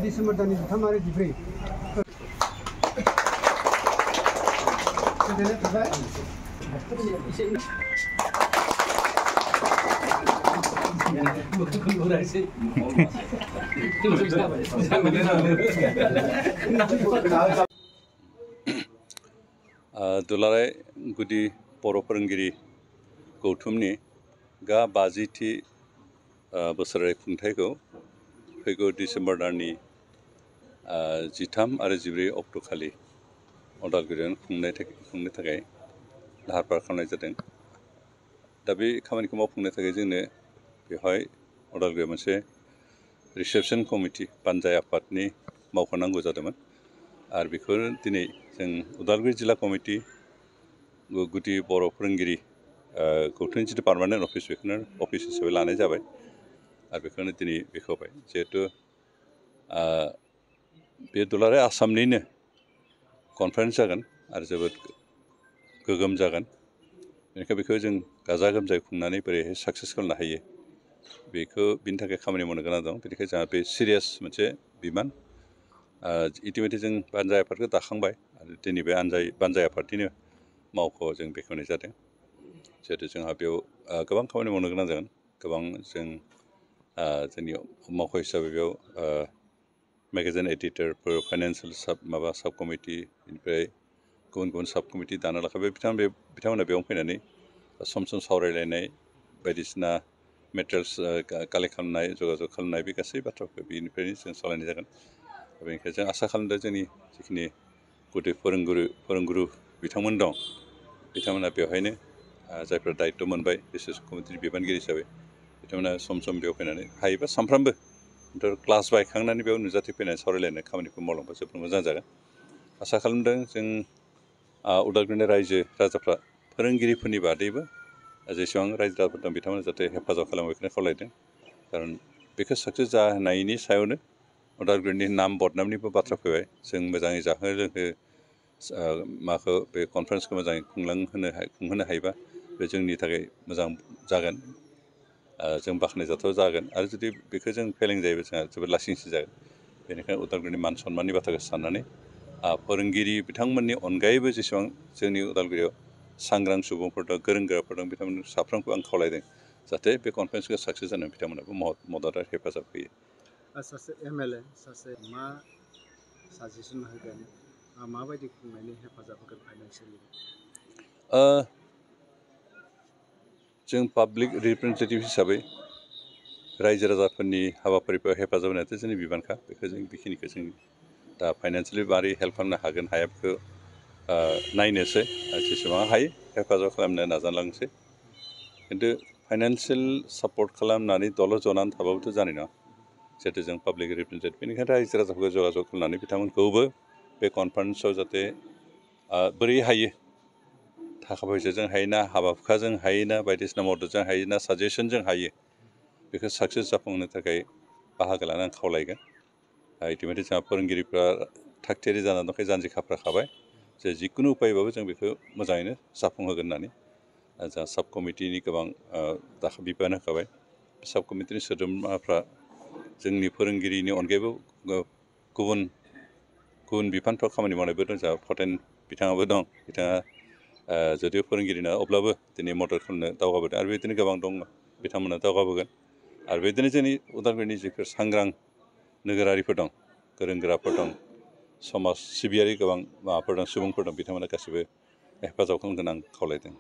December दाननि 13 आरो 14 गोजोननाय थाबाय दुलाराय गुदि बर' फोरोंगिरि गौथुमनि गा 50थि बोसोरारि खुंथायखौ फैगौ डिसेम्बर दाननि 13 आरो 14 अक्ट'खालि अदालगुरियाव खुंनो थाखाय लाहार फाहार खालामनाय जादों। दा बे खामानिखौ मावफुंनो थाखाय जोंनो बेवहाय अदालगुरियाव मोनसे रिसेपसन कमिटि पानजाय आफादनि मावफानांगौ जादोंमोन आरो बेखौ दिनै जों उदालगुरि जिल्ला कमिटि गुदि बर' फोरोंगिरि गौथुमनि जिथु पार्मानेन्ट अफिस बेखौनो अफिस हिसाबै लानाय जाबाय आरो बेखौनो दिनै बेखेवबाय जिहेथु बे दुलाराय आसामनिनो कनफारेन्स जागोन आरो जोबोद गोगोम जागोन बेनिखायनो बेखौ जों गाजा गोमजायै खुंनानै बोरैहाय साक्सेस खालामनो हायो बेनि थाखाय खामानि मावनो गोनां दं। बेनिखायनो जोंहा बे सिरियास मोनसे बिबान इतिमধ্যे जों बानजाय आफादखौ दाखांबाय आरो दिनै बे बानजाय आफादनिनो मावख'आव जों बेखेवनाय जादों। जिहेतु जोंहा बेयाव गोबां खामानि मावनो गोनां जागोन गोबां जों जोंनि मावख' हिसाबै बेयाव मेगाजिन एडिटरफोर फाइनान्सियेल साब कमिटि बेनिफ्राय गुबुन गुबुन साब कमिटि दाना लाखाबाय बिथांमोना बेयाव फैनानै सम सम सावरायलायनाय बायदिसिना मेटेरियल्स कालेक्ट खालामनाय जगाजग खालामनाय बे गासै बाथ्राखौ बेनिफ्रायनो जों सालायनाय जागोन। बेनिखायनो जों आसा खालामदों जोंनि जिखिनि गुदि फोरोंगुरु बिथांमोन दं बिथांमोना बेवहायनो जायफ्रा दायित्व मोनबाय बिसेस कमिटिनि बिबानगिरि हिसाबै बिथांमोना सम सम बेयाव फैनानै हायोबा सानफ्रामबो क्लास बायखांनानै बेयाव नुजाथि फैनानै सावरायलायनाय खामानिखौ मावलांबा जोबोद मोजां जागोन। आसा खालामदों जों उदालगुरिनि रायजो राजाफ्रा फोरोंगिरिफोरनि बादैबो जेसेबां रायजो राजाफोर दं बिथांमोना जाहाथे हेफाजाब खालामो बेखौनो खावलायदों। खारन बेखौ साक्सेस जानायनि सायावनो उदालगुरिनि नाम बदनामनिबो बाथ्रा फैबाय। जों मोजाङै जाहो लोंहो माखौ बे कनफारेन्सखौ मोजाङै खुंहोनो हायोबा बे जोंनि थाखाय मोजां जागोन जों बाख्नायजाथाव जागोन आरो जुदि बेखौ जों फेलें जायोबा जोंहा जोबोद लासिंसिं जागोन। बेनिखायनो उदालगुरिनि मान सन्माननि बाथ्राखौ साननानै फोरोंगिरि बिथांमोननि अनगायैबो जेसेबां जोंनि उदालगुरियाव सांग्रां सुबुंफोर दं गोरों गोराफोर दं बिथांमोन साफ्रोमखौ आं खावलायदों जाहाथे बे कनफारेन्सखौ साक्सेस जानायाव बिथांमोनाबो मदद आरो हेफाजाब होयो। सासे एमएलए सासे मा साजेसन होगोन माबायदि खुंनायनि हेफाजाब होगोन फाइनान्सियेलि? जों पाब्लिक रिप्रेजेन्टेटिभ हिसाबै रायजो राजाफोरनि हाबाफारिफोराव हेफाजाब होनायाथ' जोंनि बिबानखा बेखौ जों बेखिनिखौ जों दा फाइनान्सियेलि मारै हेल्प खालामनो हागोन हाया बेखौ नायनोसै जेसेबां हायो हेफाजाब खालामनो नाजालांसै। खिन्थु फाइनान्सियेल सापर्ट खालामनानै दल' जनानै थाबाबोथ' जानाय नङा जिहेतु जों पाब्लिक रिप्रेजेन्टेटिभ बेनिखायनो रायजो राजाफोरखौ जगाजग खालामनानै बिथांमोनखौबो बे कनफारेन्सआव जाहाथे बोरै हायो थाखा फैसाजों हायोना हाबा हुखाजों हायोना बायदिसिना मददजों हायोना साजेसनजों हायो बेखौ साक्सेस जाफुंहोनो थाखाय बाहागो लानो आं खावलायगोन। इतिमধ্যे जोंहा फोरोंगिरिफ्रा थागथियारि जानानै दंखायो जानजि खाफ्राखाबाय जे जिखुनु उपायबाबो जों बेखौ मोजाङैनो जाफुंहोगोन होननानै जोंहा साब कमिटिनि गोबां बिबान होखाबाय। साब कमिटिनि सोद्रोमाफ्रा जोंनि फोरोंगिरिनि अनगायैबो गुबुन बिफानफ्राव खामानि मावनायबो दं। जोंहा फटेन बिथाङाबो दं बिथाङा जुदिও फोरोंगिरि नङा अब्लाबो दिनै मदद खालामनो दावगाबोदों आरो बिदिनो गोबां दं बिथांमोना दावगाबोगोन आरो बिदिनो जोंनि उदालगुरिनि जिफोर सांग्रां नोगोरारिफोर दं गोरों गोराफोर दं समाज सिबियारि गोबां माबाफोर दं सुबुंफोर दं बिथांमोना गासिबो हेफाजाब खालामगोन आं खावलायदों।